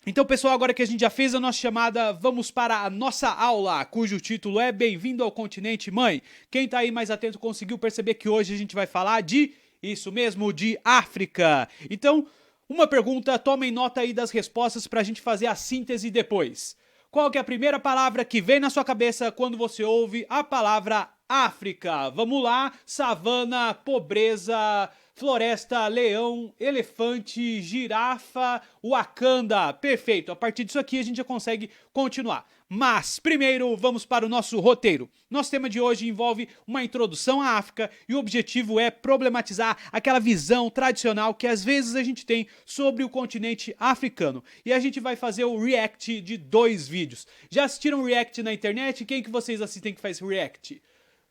Então, pessoal, agora que a gente já fez a nossa chamada, vamos para a nossa aula, cujo título é Bem-vindo ao Continente Mãe. Quem tá aí mais atento conseguiu perceber que hoje a gente vai falar de, isso mesmo, de África. Então, uma pergunta, tomem nota aí das respostas para a gente fazer a síntese depois. Qual que é a primeira palavra que vem na sua cabeça quando você ouve a palavra África? Vamos lá, savana, pobreza, floresta, leão, elefante, girafa, Wakanda. Perfeito, a partir disso aqui a gente já consegue continuar. Mas, primeiro, vamos para o nosso roteiro. Nosso tema de hoje envolve uma introdução à África e o objetivo é problematizar aquela visão tradicional que às vezes a gente tem sobre o continente africano. E a gente vai fazer o react de 2 vídeos. Já assistiram react na internet? Quem que vocês assistem que faz react?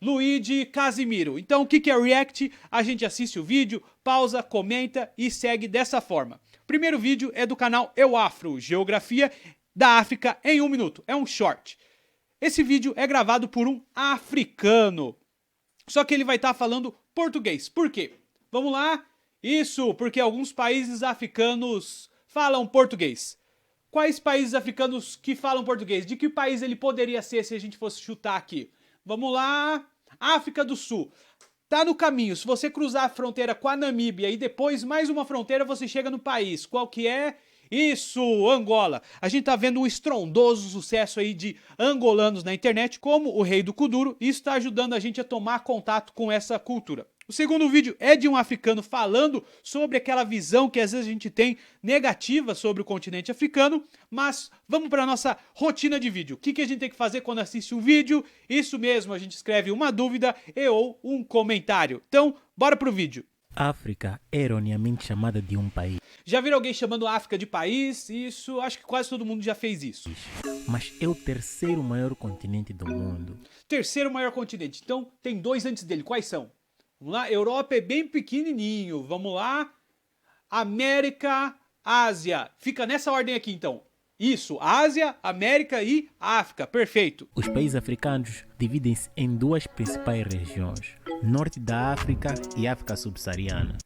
Luigi Casimiro. Então o que é React? A gente assiste o vídeo, pausa, comenta e segue dessa forma. Primeiro vídeo é do canal Eu Afro, Geografia da África em 1 minuto. É um short. Esse vídeo é gravado por um africano. Só que ele vai estar falando português. Por quê? Vamos lá? Isso, porque alguns países africanos falam português. Quais países africanos que falam português? De que país ele poderia ser se a gente fosse chutar aqui? Vamos lá. África do Sul. Tá no caminho. Se você cruzar a fronteira com a Namíbia e depois mais uma fronteira, você chega no país. Qual que é? Isso, Angola. A gente tá vendo um estrondoso sucesso aí de angolanos na internet, como o Rei do Kuduro, e isso tá ajudando a gente a tomar contato com essa cultura. O segundo vídeo é de um africano falando sobre aquela visão que às vezes a gente tem negativa sobre o continente africano, mas vamos para a nossa rotina de vídeo. O que a gente tem que fazer quando assiste um vídeo? Isso mesmo, a gente escreve uma dúvida e ou um comentário. Então, bora pro vídeo. África é erroneamente chamada de um país, Já viram alguém chamando a África de país? Isso, acho que quase todo mundo já fez isso. mas é o terceiro maior continente do mundo. Terceiro maior continente, então tem 2 antes dele, quais são? Vamos lá, Europa é bem pequenininho, vamos lá, América, Ásia, fica nessa ordem aqui então. Isso, Ásia, América e África, perfeito. Os países africanos dividem-se em 2 principais regiões, Norte da África e África Subsaariana.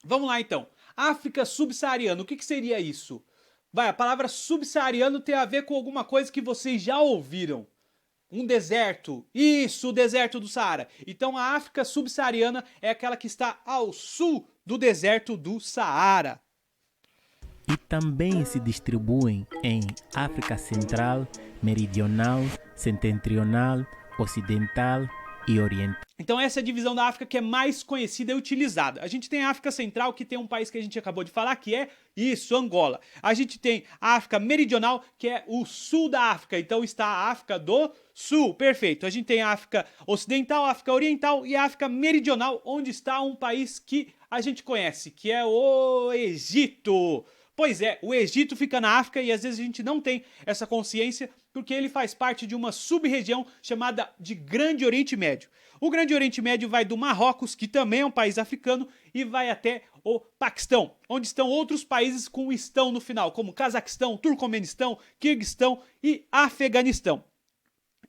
Vamos lá então, África subsaariana, o que seria isso? Vai, a palavra subsaariano tem a ver com alguma coisa que vocês já ouviram. Um deserto, isso, o deserto do Saara. Então a África subsaariana é aquela que está ao sul do deserto do Saara. E também se distribuem em África Central, Meridional, Setentrional, Ocidental e Oriental. Então essa é a divisão da África que é mais conhecida e utilizada. A gente tem a África Central, que tem um país que a gente acabou de falar, que é isso, Angola. A gente tem a África Meridional, que é o sul da África. Então está a África do Sul, perfeito. A gente tem a África Ocidental, a África Oriental e a África Meridional, onde está um país que a gente conhece, que é o Egito. Pois é, o Egito fica na África e às vezes a gente não tem essa consciência porque ele faz parte de uma sub-região chamada de Grande Oriente Médio. O Grande Oriente Médio vai do Marrocos, que também é um país africano, e vai até o Paquistão, onde estão outros países com estão no final, como Cazaquistão, Turcomenistão, Quirguistão e Afeganistão.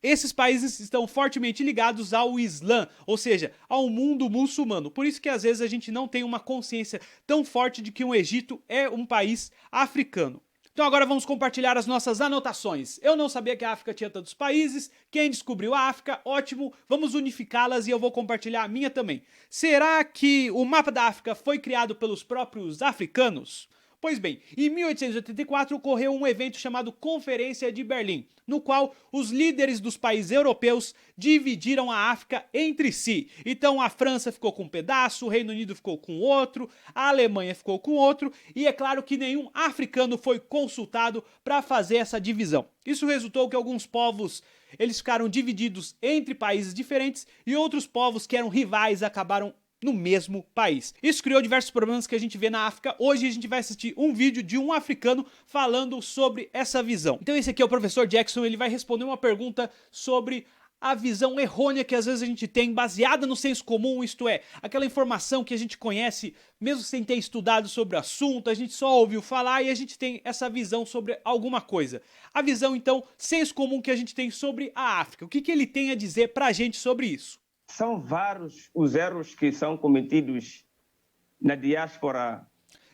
Esses países estão fortemente ligados ao Islã, ou seja, ao mundo muçulmano. Por isso que às vezes a gente não tem uma consciência tão forte de que o Egito é um país africano. Então agora vamos compartilhar as nossas anotações. Eu não sabia que a África tinha tantos países. Quem descobriu a África, ótimo. Vamos unificá-las e eu vou compartilhar a minha também. Será que o mapa da África foi criado pelos próprios africanos? Pois bem, em 1884 ocorreu um evento chamado Conferência de Berlim, no qual os líderes dos países europeus dividiram a África entre si. Então a França ficou com um pedaço, o Reino Unido ficou com outro, a Alemanha ficou com outro, e é claro que nenhum africano foi consultado para fazer essa divisão. Isso resultou que alguns povos eles ficaram divididos entre países diferentes e outros povos que eram rivais acabaram no mesmo país. Isso criou diversos problemas que a gente vê na África. Hoje a gente vai assistir um vídeo de um africano falando sobre essa visão. Então esse aqui é o professor Jackson, ele vai responder uma pergunta sobre a visão errônea que às vezes a gente tem, baseada no senso comum, isto é, aquela informação que a gente conhece, mesmo sem ter estudado sobre o assunto, a gente só ouviu falar e a gente tem essa visão sobre alguma coisa. A visão, então, senso comum que a gente tem sobre a África. O que ele tem a dizer pra gente sobre isso? São vários os erros que são cometidos na diáspora.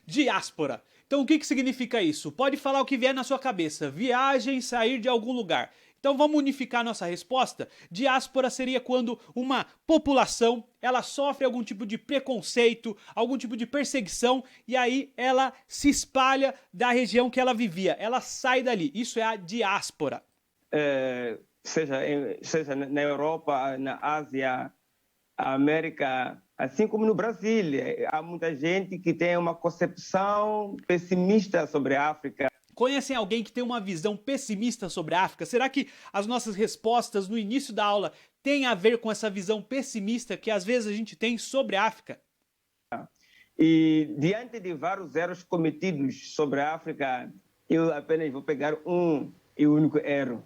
Diáspora. Então Então o que significa isso? Pode falar o que vier na sua cabeça. Viagem, sair de algum lugar. Então vamos unificar nossa resposta? Diáspora seria quando uma população ela sofre algum tipo de preconceito, algum tipo de perseguição e aí ela se espalha da região que ela vivia, ela sai dali. Isso é a diáspora. Seja na Europa, na Ásia, América, assim como no Brasil, há muita gente que tem uma concepção pessimista sobre a África. Conhecem alguém que tem uma visão pessimista sobre a África? Será que as nossas respostas no início da aula têm a ver com essa visão pessimista que às vezes a gente tem sobre a África? E diante de vários erros cometidos sobre a África, eu apenas vou pegar um e único erro,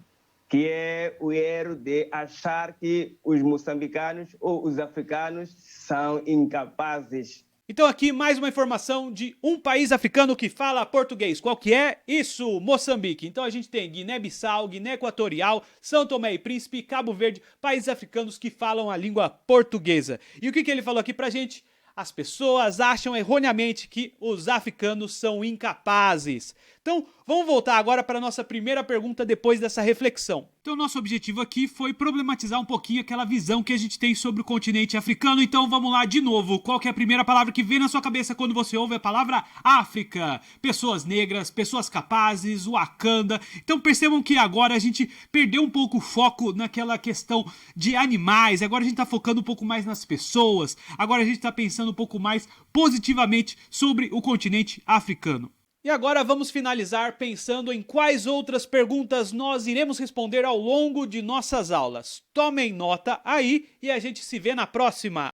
que é o erro de achar que os moçambicanos ou os africanos são incapazes. Então aqui mais uma informação de um país africano que fala português. Qual que é? Isso, Moçambique. Então a gente tem Guiné-Bissau, Guiné Equatorial, São Tomé e Príncipe, Cabo Verde, países africanos que falam a língua portuguesa. E o que ele falou aqui pra gente? As pessoas acham erroneamente que os africanos são incapazes. Então, vamos voltar agora para a nossa primeira pergunta depois dessa reflexão. Então, nosso objetivo aqui foi problematizar um pouquinho aquela visão que a gente tem sobre o continente africano. Então, vamos lá de novo. Qual que é a primeira palavra que vem na sua cabeça quando você ouve a palavra África? Pessoas negras, pessoas capazes, Wakanda. Então, percebam que agora a gente perdeu um pouco o foco naquela questão de animais. Agora a gente está focando um pouco mais nas pessoas. Agora a gente está pensando um pouco mais positivamente sobre o continente africano. E agora vamos finalizar pensando em quais outras perguntas nós iremos responder ao longo de nossas aulas. Tomem nota aí e a gente se vê na próxima!